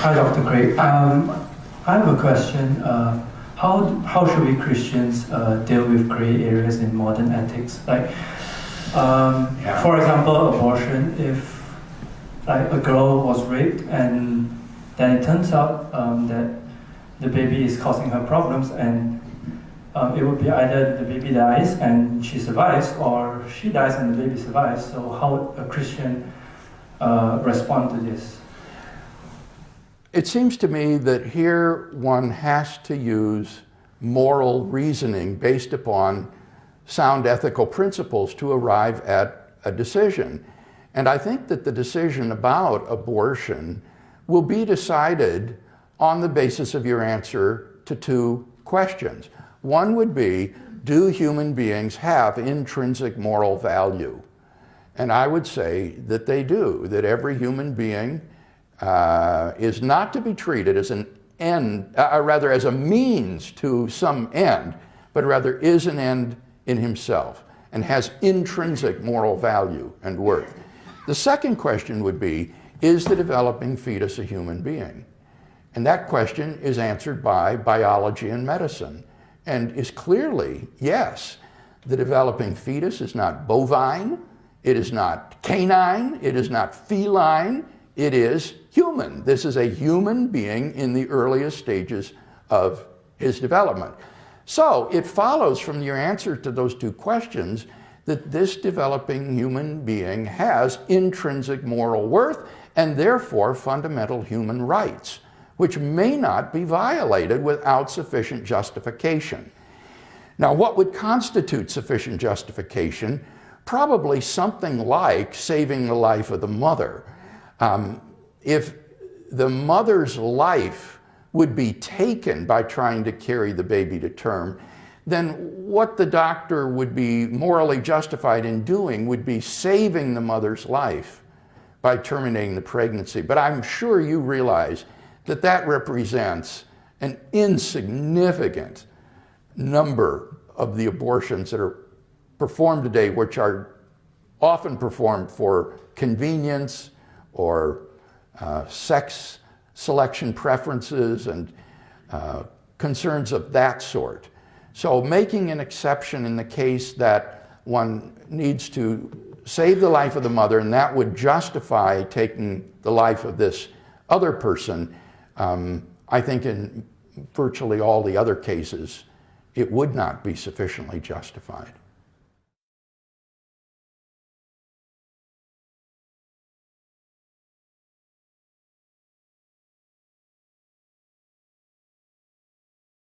Hi, Dr. Craig. I have a question. How should we Christians deal with gray areas in modern ethics? Like, for example, abortion. If like a girl was raped and then it turns out that the baby is causing her problems, and it would be either the baby dies and she survives, or she dies and the baby survives. So how would a Christian respond to this? It seems to me that here one has to use moral reasoning based upon sound ethical principles to arrive at a decision. And I think that the decision about abortion will be decided on the basis of your answer to two questions. One would be, do human beings have intrinsic moral value? And I would say that they do, that every human being is not to be treated as an end, rather as a means to some end, but rather is an end in himself and has intrinsic moral value and worth. The second question would be, is the developing fetus a human being? And that question is answered by biology and medicine, and is clearly yes. The developing fetus is not bovine, it is not canine, it is not feline, it is human. This is a human being in the earliest stages of his development. So it follows from your answer to those two questions that this developing human being has intrinsic moral worth and therefore fundamental human rights, which may not be violated without sufficient justification. Now, what would constitute sufficient justification? Probably something like saving the life of the mother. If the mother's life would be taken by trying to carry the baby to term, then what the doctor would be morally justified in doing would be saving the mother's life by terminating the pregnancy. But I'm sure you realize that that represents an insignificant number of the abortions that are performed today, which are often performed for convenience or sex selection preferences and concerns of that sort. So making an exception in the case that one needs to save the life of the mother, and that would justify taking the life of this other person, I think in virtually all the other cases, it would not be sufficiently justified.